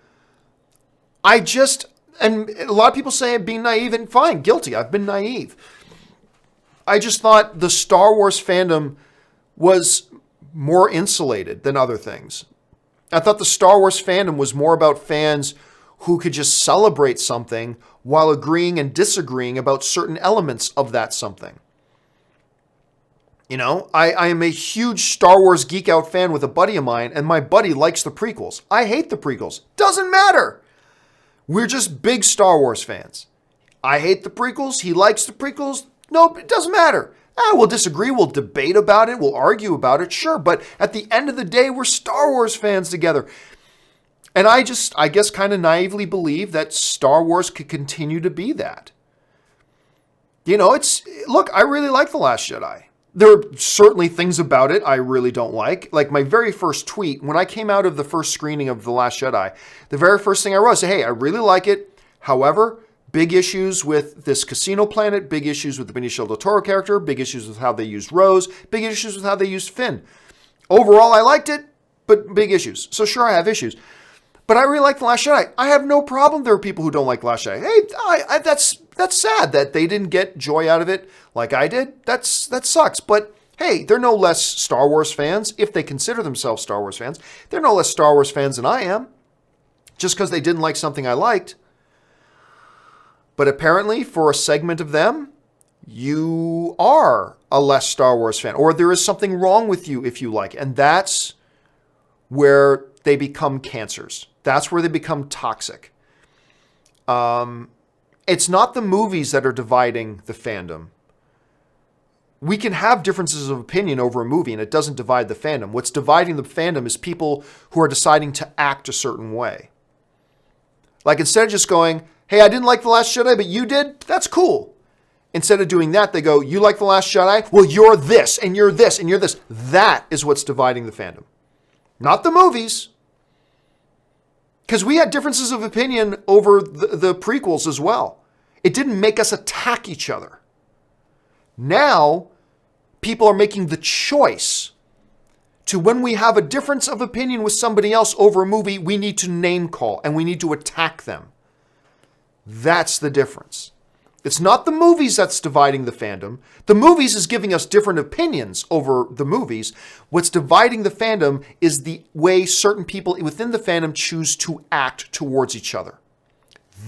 And a lot of people say I'm being naive, and fine, guilty. I've been naive. I just thought the Star Wars fandom was more insulated than other things. I thought the Star Wars fandom was more about fans who could just celebrate something while agreeing and disagreeing about certain elements of that something. You know, I am a huge Star Wars geek out fan with a buddy of mine, and my buddy likes the prequels. I hate the prequels. Doesn't matter. We're just big Star Wars fans. I hate the prequels. He likes the prequels. Nope, it doesn't matter. We'll disagree. We'll debate about it. We'll argue about it. Sure. But at the end of the day, we're Star Wars fans together. And I guess, kind of naively believe that Star Wars could continue to be that. You know, look, I really like The Last Jedi. There are certainly things about it I really don't like. Like my very first tweet, when I came out of the first screening of The Last Jedi, the very first thing I wrote was, hey, I really like it. However, big issues with this casino planet, big issues with the Benicio del Toro character, big issues with how they used Rose, big issues with how they used Finn. Overall, I liked it, but big issues. So sure, I have issues. But I really like The Last Jedi. I have no problem there are people who don't like The Last Jedi. Hey, that's sad that they didn't get joy out of it like I did. That sucks. But hey, they're no less Star Wars fans, if they consider themselves Star Wars fans. They're no less Star Wars fans than I am, just because they didn't like something I liked. But apparently, for a segment of them, you are a less Star Wars fan, or there is something wrong with you if you like. And that's where they become cancers. That's where they become toxic. It's not the movies that are dividing the fandom. We can have differences of opinion over a movie, and it doesn't divide the fandom. What's dividing the fandom is people who are deciding to act a certain way. Like, instead of just going, hey, I didn't like The Last Jedi, but you did? That's cool. Instead of doing that, they go, you like The Last Jedi? Well, you're this, and you're this, and you're this. That is what's dividing the fandom. Not the movies. Because we had differences of opinion over the prequels as well. It didn't make us attack each other. Now, people are making the choice to, when we have a difference of opinion with somebody else over a movie, we need to name call and we need to attack them. That's the difference. It's not the movies that's dividing the fandom. The movies is giving us different opinions over the movies. What's dividing the fandom is the way certain people within the fandom choose to act towards each other.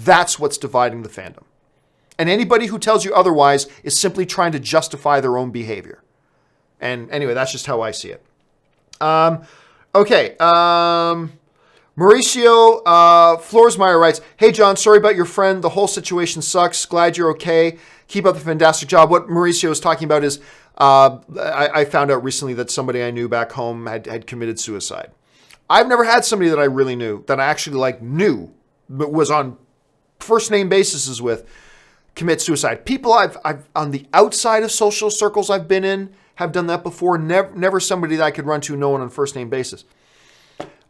That's what's dividing the fandom. And anybody who tells you otherwise is simply trying to justify their own behavior. And anyway, that's just how I see it. Okay. Mauricio Florsmeyer writes, hey, John, sorry about your friend. The whole situation sucks. Glad you're okay. Keep up the fantastic job. What Mauricio is talking about is I found out recently that somebody I knew back home had committed suicide. I've never had somebody that I really knew, that I actually knew, but was on first name basis with, commit suicide. People I've on the outside of social circles I've been in have done that before. Never somebody that I could run to, no one on first name basis.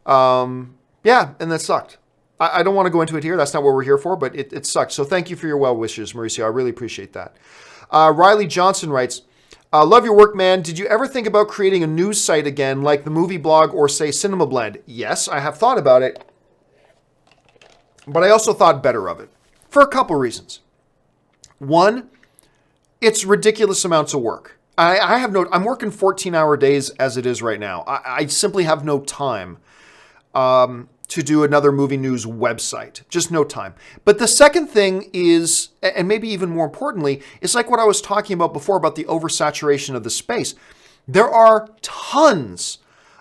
Yeah, and that sucked. I don't want to go into it here. That's not what we're here for, but it sucked. So thank you for your well wishes, Mauricio. I really appreciate that. Riley Johnson writes, love your work, man. Did you ever think about creating a news site again, like the Movie Blog or, say, Cinema Blend? Yes, I have thought about it, but I also thought better of it for a couple reasons. One, it's ridiculous amounts of work. I'm working 14-hour days as it is right now. I simply have no time to do another movie news website. Just no time. But the second thing is, and maybe even more importantly, is like what I was talking about before about the oversaturation of the space. There are tons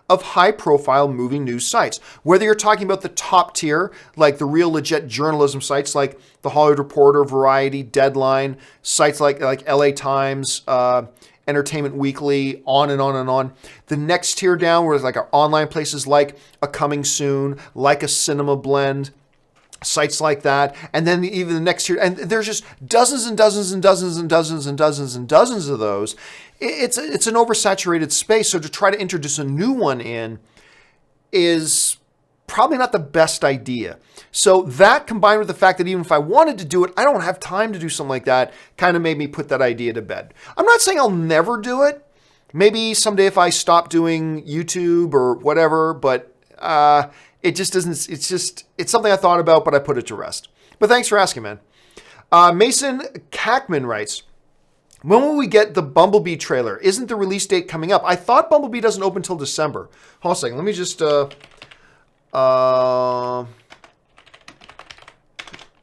of high-profile movie news sites. Whether you're talking about the top tier, like the real legit journalism sites like The Hollywood Reporter, Variety, Deadline, sites like LA Times, Entertainment Weekly, on and on and on. The next tier down, where there's our online places like A Coming Soon, like a Cinema Blend, sites like that. And then even the next tier, and there's just dozens and dozens and dozens and dozens and dozens and dozens of those. It's an oversaturated space. So to try to introduce a new one in is probably not the best idea. So that, combined with the fact that even if I wanted to do it, I don't have time to do something like that, kind of made me put that idea to bed. I'm not saying I'll never do it. Maybe someday if I stop doing YouTube or whatever, but it just doesn't, it's something I thought about, but I put it to rest. But thanks for asking, man. Mason Kackman writes, when will we get the Bumblebee trailer? Isn't the release date coming up? I thought Bumblebee doesn't open until December. Hold on a second. Let me just...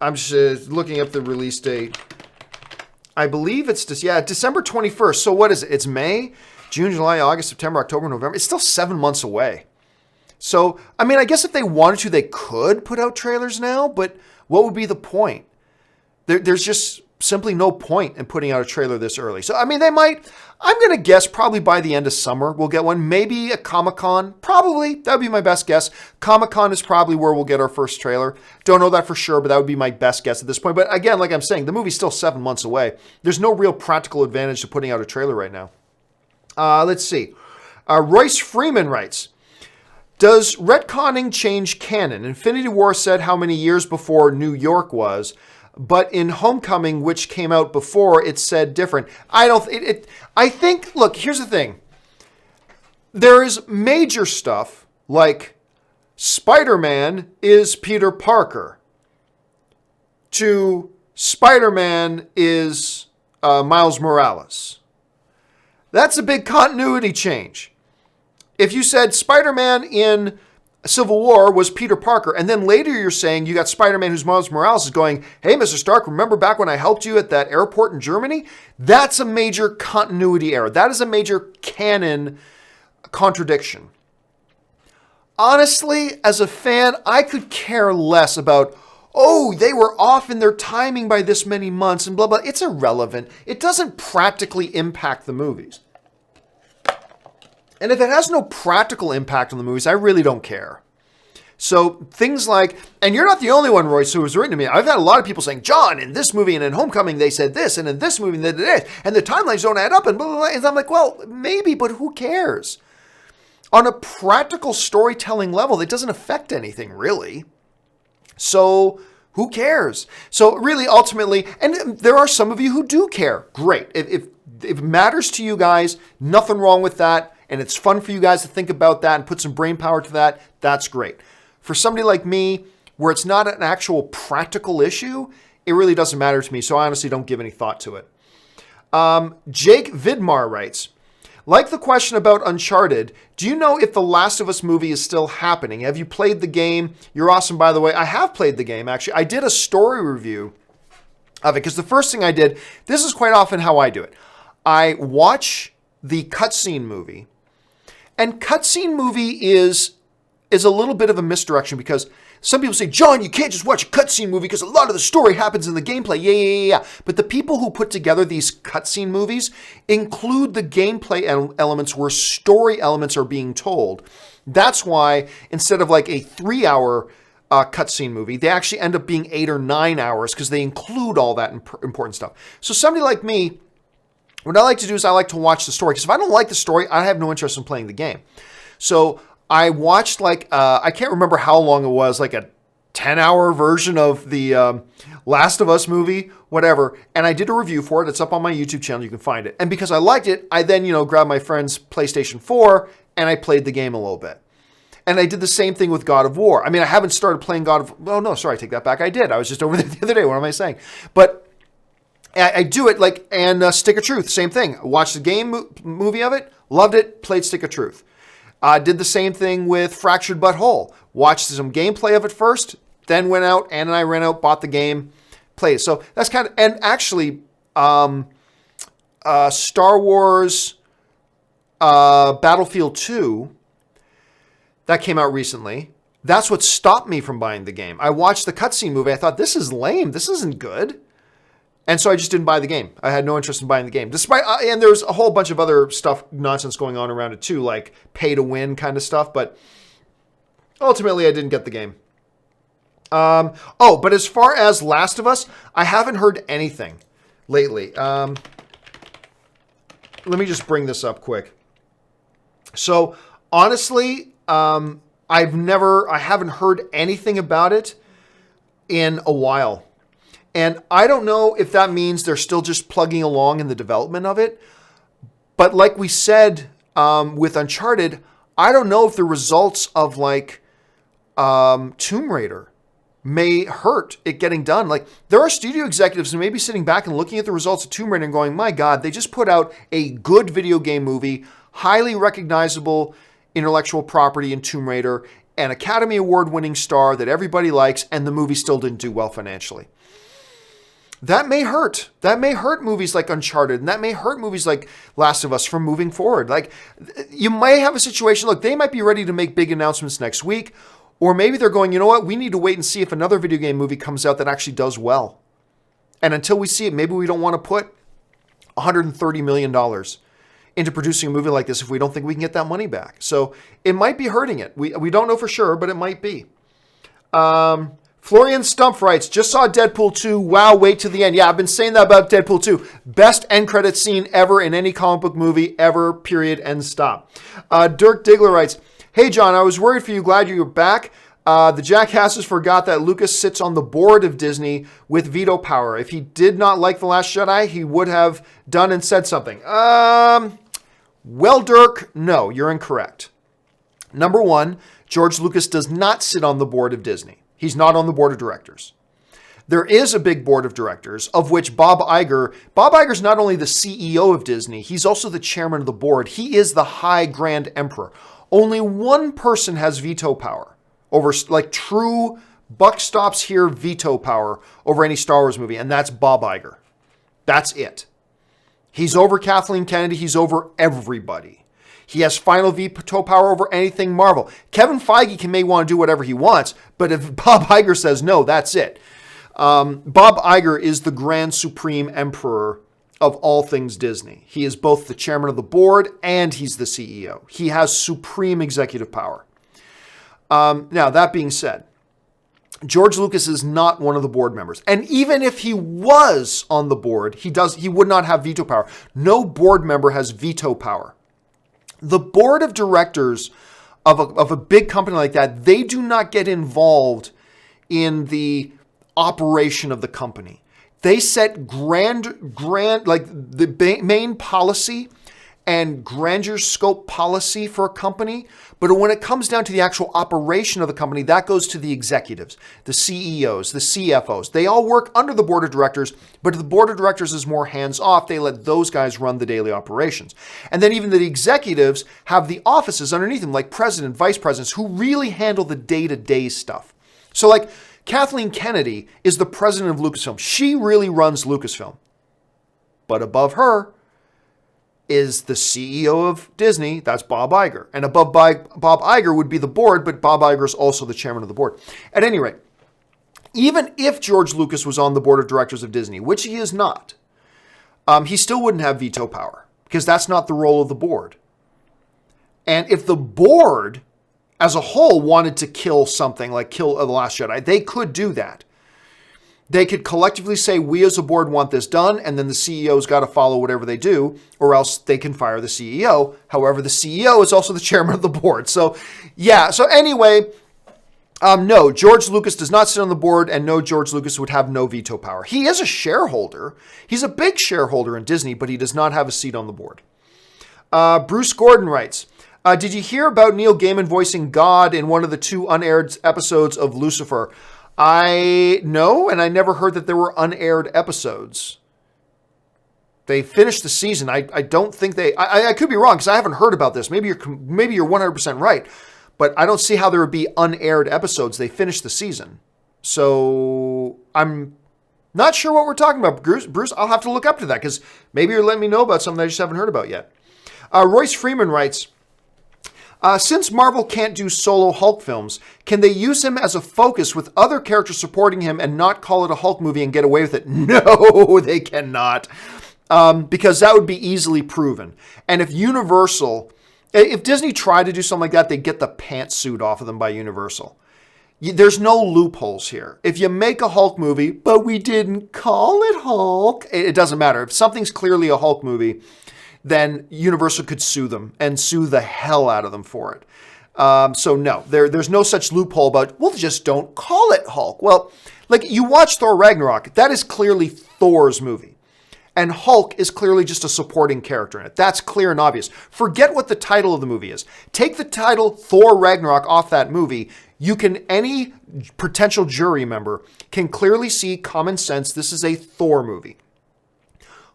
I'm just looking up the release date. I believe it's just, December 21st. So what is it? It's May, June, July, August, September, October, November. It's still 7 months away. So, I mean, I guess if they wanted to, they could put out trailers now, but what would be the point? There's just simply no point in putting out a trailer this early. So, I mean, they might, I'm going to guess probably by the end of summer we'll get one. Maybe a Comic-Con. Probably. That would be my best guess. Comic-Con is probably where we'll get our first trailer. Don't know that for sure, but that would be my best guess at this point. But again, like I'm saying, the movie's still 7 months away. There's no real practical advantage to putting out a trailer right now. Let's see. Royce Freeman writes, does retconning change canon? Infinity War said how many years before New York was, but in Homecoming, which came out before, it said different. I think, look, here's the thing. There is major stuff like Spider-Man is Peter Parker to Spider-Man is Miles Morales. That's a big continuity change. If you said Spider-Man in Civil War was Peter Parker, and then later you're saying you got Spider-Man who's Miles Morales is going, hey, Mr. Stark, remember back when I helped you at that airport in Germany? That's a major continuity error. That is a major canon contradiction. Honestly, as a fan, I could care less about, oh, they were off in their timing by this many months and blah, blah. It's irrelevant. It doesn't practically impact the movies. And if it has no practical impact on the movies, I really don't care. So things like, and you're not the only one, Royce, who has written to me. I've had a lot of people saying, John, in this movie and in Homecoming, they said this, and in this movie, they did this, and the timelines don't add up, and blah, blah, blah. And I'm like, well, maybe, but who cares? On a practical storytelling level, it doesn't affect anything, really. So who cares? So really, ultimately, and there are some of you who do care. Great. If it matters to you guys, nothing wrong with that. And it's fun for you guys to think about that and put some brain power to that, that's great. For somebody like me, where it's not an actual practical issue, it really doesn't matter to me, so I honestly don't give any thought to it. Jake Vidmar writes, like the question about Uncharted, do you know if the Last of Us movie is still happening? Have you played the game? You're awesome, by the way. I have played the game, actually. I did a story review of it, because the first thing I did, this is quite often how I do it. I watch the cutscene movie, and cutscene movie is a little bit of a misdirection because some people say, John, you can't just watch a cutscene movie because a lot of the story happens in the gameplay. Yeah. But the people who put together these cutscene movies include the gameplay elements where story elements are being told. That's why instead of like a 3-hour cutscene movie, they actually end up being 8 or 9 hours because they include all that important stuff. So somebody like me, what I like to do is I like to watch the story, because if I don't like the story, I have no interest in playing the game. So I watched I can't remember how long it was, like a 10-hour version of the Last of Us movie, whatever. And I did a review for it. It's up on my YouTube channel. You can find it. And because I liked it, I then, grabbed my friend's PlayStation 4 and I played the game a little bit. And I did the same thing with God of War. I mean, I haven't started playing God of... Oh, no, sorry, I take that back. I did. I was just over there the other day. What am I saying? But I do it and Stick of Truth, same thing. Watched the game movie of it, loved it, played Stick of Truth. Did the same thing with Fractured But Whole. Watched some gameplay of it first, then went out, Ann and I ran out, bought the game, played it. So that's kind of, and actually, Star Wars Battlefield 2, that came out recently. That's what stopped me from buying the game. I watched the cutscene movie. I thought, this is lame. This isn't good. And so I just didn't buy the game. I had no interest in buying the game. Despite, and there's a whole bunch of other stuff, nonsense going on around it too, like pay to win kind of stuff. But ultimately, I didn't get the game. But as far as Last of Us, I haven't heard anything lately. Let me just bring this up quick. So honestly, I haven't heard anything about it in a while. And I don't know if that means they're still just plugging along in the development of it. But like we said with Uncharted, I don't know if the results of Tomb Raider may hurt it getting done. Like, there are studio executives who may be sitting back and looking at the results of Tomb Raider and going, my God, they just put out a good video game movie, highly recognizable intellectual property in Tomb Raider, an Academy Award winning star that everybody likes, and the movie still didn't do well financially. That may hurt. That may hurt movies like Uncharted, and that may hurt movies like Last of Us from moving forward. Like, you may have a situation, look, they might be ready to make big announcements next week, or maybe they're going, you know what, we need to wait and see if another video game movie comes out that actually does well. And until we see it, maybe we don't want to put $130 million into producing a movie like this if we don't think we can get that money back. So it might be hurting it. We don't know for sure, but it might be. Florian Stumpf writes, just saw Deadpool 2. Wow, wait to the end. Yeah, I've been saying that about Deadpool 2. Best end credit scene ever in any comic book movie ever, period, end stop. Dirk Diggler writes, hey, John, I was worried for you. Glad you were back. The jackasses forgot that Lucas sits on the board of Disney with veto power. If he did not like The Last Jedi, he would have done and said something. Well, Dirk, no, you're incorrect. Number one, George Lucas does not sit on the board of Disney. He's not on the board of directors. There is a big board of directors, of which Bob Iger's not only the CEO of Disney, he's also the chairman of the board. He is the high grand emperor. Only one person has veto power over, like, true buck stops here veto power over any Star Wars movie, and that's Bob Iger. That's it. He's over Kathleen Kennedy. He's over everybody. He has final veto power over anything Marvel. Kevin Feige may want to do whatever he wants, but if Bob Iger says no, that's it. Bob Iger is the grand supreme emperor of all things Disney. He is both the chairman of the board and he's the CEO. He has supreme executive power. Now, that being said, George Lucas is not one of the board members. And even if he was on the board, he would not have veto power. No board member has veto power. The board of directors of a big company like that, they do not get involved in the operation of the company. They set grand, like the main policy and grandeur scope policy for a company. But when it comes down to the actual operation of the company, that goes to the executives, the CEOs, the CFOs. They all work under the board of directors, but if the board of directors is more hands-off, they let those guys run the daily operations. And then even the executives have the offices underneath them, like president, vice presidents, who really handle the day-to-day stuff. So like Kathleen Kennedy is the president of Lucasfilm. She really runs Lucasfilm. But above her is the CEO of Disney, that's Bob Iger. And above Bob Iger would be the board, but Bob Iger is also the chairman of the board. At any rate, even if George Lucas was on the board of directors of Disney, which he is not, he still wouldn't have veto power because that's not the role of the board. And if the board as a whole wanted to kill something like kill The Last Jedi, they could do that. They could collectively say, we as a board want this done, and then the CEO's got to follow whatever they do, or else they can fire the CEO. However, the CEO is also the chairman of the board. So, yeah. So anyway, no, George Lucas does not sit on the board, and no, George Lucas would have no veto power. He is a shareholder. He's a big shareholder in Disney, but he does not have a seat on the board. Bruce Gordon writes, did you hear about Neil Gaiman voicing God in one of the 2 unaired episodes of Lucifer? I know, and I never heard that there were unaired episodes. They finished the season. I don't think they... I could be wrong because I haven't heard about this. Maybe you're 100% right, but I don't see how there would be unaired episodes. They finished the season. So I'm not sure what we're talking about. Bruce, I'll have to look up to that because maybe you're letting me know about something I just haven't heard about yet. Royce Freeman writes, since Marvel can't do solo Hulk films, can they use him as a focus with other characters supporting him and not call it a Hulk movie and get away with it? No, they cannot. Because that would be easily proven. And if Disney tried to do something like that, they'd get the pantsuit off of them by Universal. There's no loopholes here. If you make a Hulk movie, but we didn't call it Hulk, it doesn't matter. If something's clearly a Hulk movie, then Universal could sue them and sue the hell out of them for it. So no, there's no such loophole about, well, just don't call it Hulk. Well, like you watch Thor Ragnarok, that is clearly Thor's movie. And Hulk is clearly just a supporting character in it. That's clear and obvious. Forget what the title of the movie is. Take the title Thor Ragnarok off that movie. Any potential jury member can clearly see common sense. This is a Thor movie.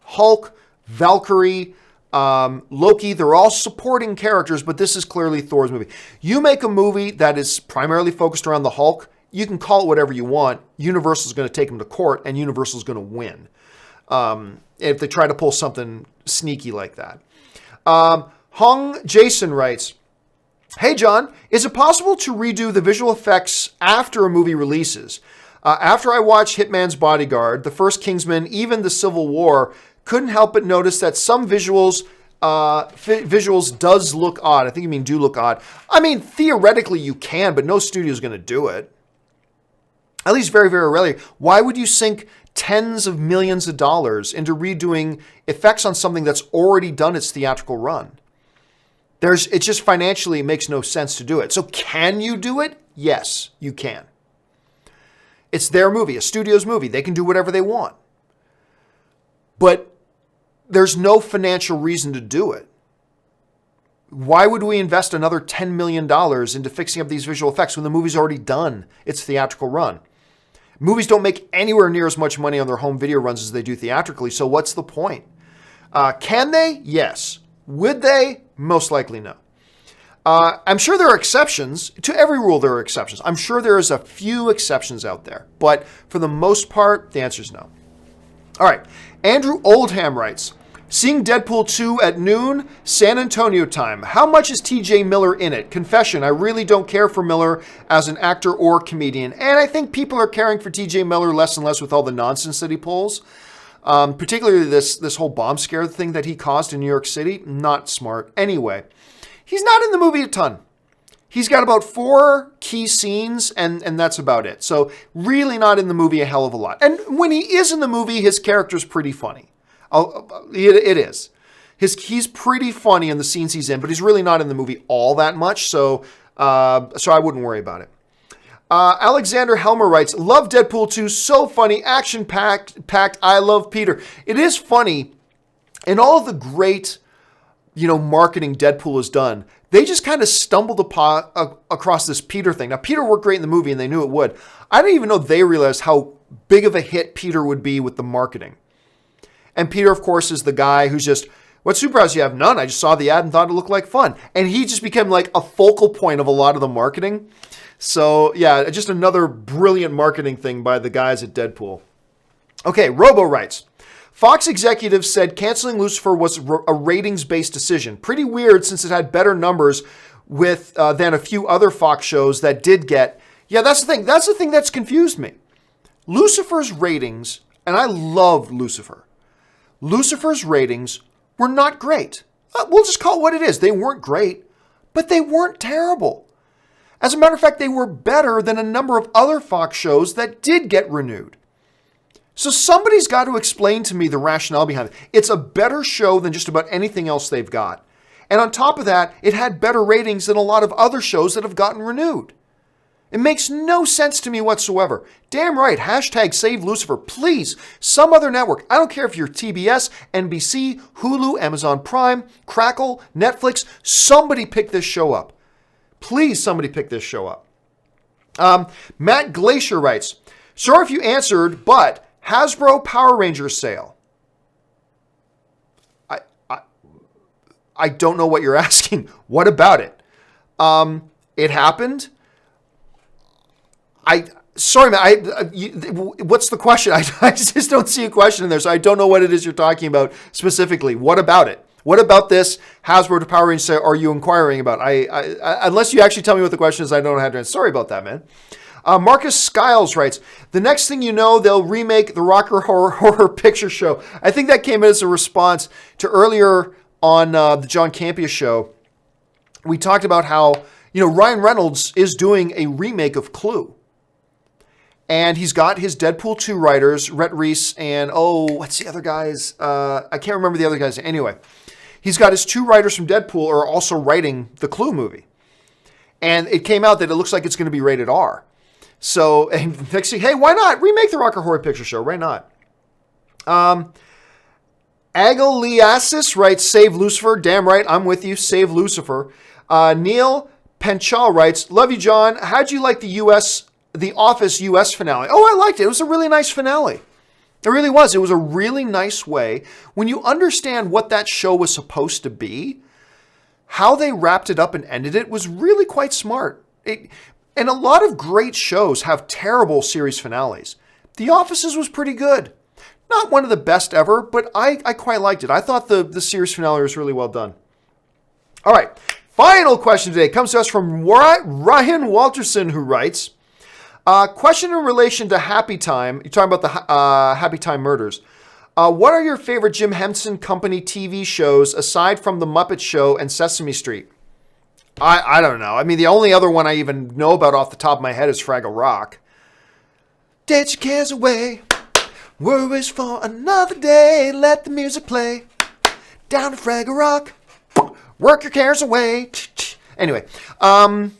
Hulk, Valkyrie, Loki, they're all supporting characters, but this is clearly Thor's movie. You make a movie that is primarily focused around the Hulk, you can call it whatever you want. Universal's going to take him to court, and Universal's going to win. If they try to pull something sneaky like that. Hung Jason writes, "Hey John, is it possible to redo the visual effects after a movie releases? After I watched Hitman's Bodyguard, the first Kingsman, even the Civil War, couldn't help but notice that some visuals does look odd." I think you mean do look odd. I mean, theoretically you can, but no studio is going to do it. At least very, very rarely. Why would you sink tens of millions of dollars into redoing effects on something that's already done its theatrical run? It just financially makes no sense to do it. So can you do it? Yes, you can. It's their movie, a studio's movie. They can do whatever they want. But there's no financial reason to do it. Why would we invest another $10 million into fixing up these visual effects when the movie's already done its theatrical run? Movies don't make anywhere near as much money on their home video runs as they do theatrically, so what's the point? Can they? Yes. Would they? Most likely no. I'm sure there are exceptions. To every rule, there are exceptions. I'm sure there is a few exceptions out there, but for the most part, the answer is no. All right. Andrew Oldham writes, "Seeing Deadpool 2 at noon, San Antonio time. How much is TJ Miller in it? Confession, I really don't care for Miller as an actor or comedian. And I think people are caring for TJ Miller less and less with all the nonsense that he pulls. Particularly this whole bomb scare thing that he caused in New York City. Not smart. Anyway, he's not in the movie a ton. He's got about 4 key scenes, and that's about it. So really not in the movie a hell of a lot. And when he is in the movie, his character's pretty funny. It is. He's pretty funny in the scenes he's in, but he's really not in the movie all that much, so I wouldn't worry about it. Alexander Helmer writes, "Love Deadpool 2, so funny, action-packed, I love Peter." It is funny, and all of the great, marketing Deadpool has done, they just kind of stumbled across this Peter thing. Now, Peter worked great in the movie, and they knew it would. I didn't even know they realized how big of a hit Peter would be with the marketing. And Peter, of course, is the guy who's just, "What superpowers do you have?" "None. I just saw the ad and thought it looked like fun." And he just became like a focal point of a lot of the marketing. So, yeah, just another brilliant marketing thing by the guys at Deadpool. Okay, Robo writes, "Fox executives said canceling Lucifer was a ratings-based decision. Pretty weird since it had better numbers than a few other Fox shows that did get..." Yeah, that's the thing. That's the thing that's confused me. Lucifer's ratings, and I loved Lucifer. Lucifer's ratings were not great. We'll just call it what it is. They weren't great, but they weren't terrible. As a matter of fact, they were better than a number of other Fox shows that did get renewed. So somebody's got to explain to me the rationale behind it. It's a better show than just about anything else they've got. And on top of that, it had better ratings than a lot of other shows that have gotten renewed. It makes no sense to me whatsoever. Damn right, hashtag save Lucifer. Please, some other network. I don't care if you're TBS, NBC, Hulu, Amazon Prime, Crackle, Netflix. Somebody pick this show up. Please, somebody pick this show up. Matt Glacier writes, "Sorry if you answered, but Hasbro Power Rangers sale." I don't know what you're asking. What about it? It happened. Sorry, man. What's the question? I just don't see a question in there, so I don't know what it is you're talking about specifically. What about it? What about this Hasbro to Power Rangers are you inquiring about? Unless you actually tell me what the question is, I don't know how to answer. Sorry about that, man. Marcus Skiles writes, "The next thing you know, they'll remake the Rocker Horror Picture Show." I think that came as a response to earlier on the John Campea show. We talked about how, Ryan Reynolds is doing a remake of Clue. And he's got his Deadpool 2 writers, Rhett Reese and, what's the other guys? I can't remember the other guys. Anyway, he's got his 2 writers from Deadpool are also writing the Clue movie. And it came out that it looks like it's going to be rated R. So, and next thing, hey, why not? Remake the Rocker Horror Picture Show. Why not? Agaliasis writes, save Lucifer. Damn right, I'm with you. Save Lucifer. Neil Penchal writes, love you, John. How'd you like the Office US finale? Oh, I liked it. It was a really nice finale. It really was. It was a really nice way. When you understand what that show was supposed to be, how they wrapped it up and ended it was really quite smart. And a lot of great shows have terrible series finales. The Office's was pretty good. Not one of the best ever, but I quite liked it. I thought the series finale was really well done. All right, final question today comes to us from Ryan Walterson, who writes, question in relation to Happy Time. You're talking about the Happy Time murders. What are your favorite Jim Henson Company TV shows aside from The Muppet Show and Sesame Street? I don't know. I mean, the only other one I even know about off the top of my head is Fraggle Rock. Dance your cares away. Worries for another day. Let the music play. Down to Fraggle Rock. Work your cares away. Anyway, I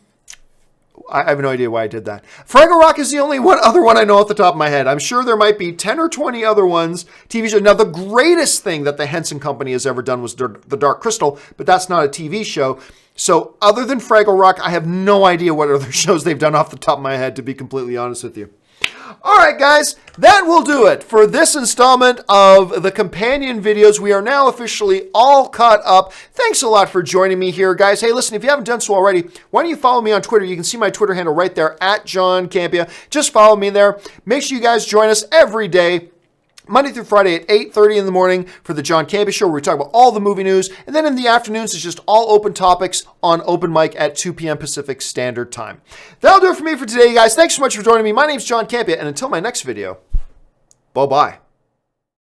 have no idea why I did that. Fraggle Rock is the only other one I know off the top of my head. I'm sure there might be 10 or 20 other ones, TV shows. Now, the greatest thing that the Henson Company has ever done was The Dark Crystal, but that's not a TV show. So other than Fraggle Rock, I have no idea what other shows they've done off the top of my head, to be completely honest with you. All right, guys, that will do it for this installment of the companion videos. We are now officially all caught up. Thanks a lot for joining me here, guys. Hey, listen, if you haven't done so already, why don't you follow me on Twitter? You can see my Twitter handle right there, @JohnCampia. Just follow me there. Make sure you guys join us every day, Monday through Friday at 8:30 in the morning for the John Campia Show, where we talk about all the movie news. And then in the afternoons, it's just all open topics on open mic at 2 p.m. Pacific Standard Time. That'll do it for me for today, guys. Thanks so much for joining me. My name's John Campia, and until my next video, bye-bye.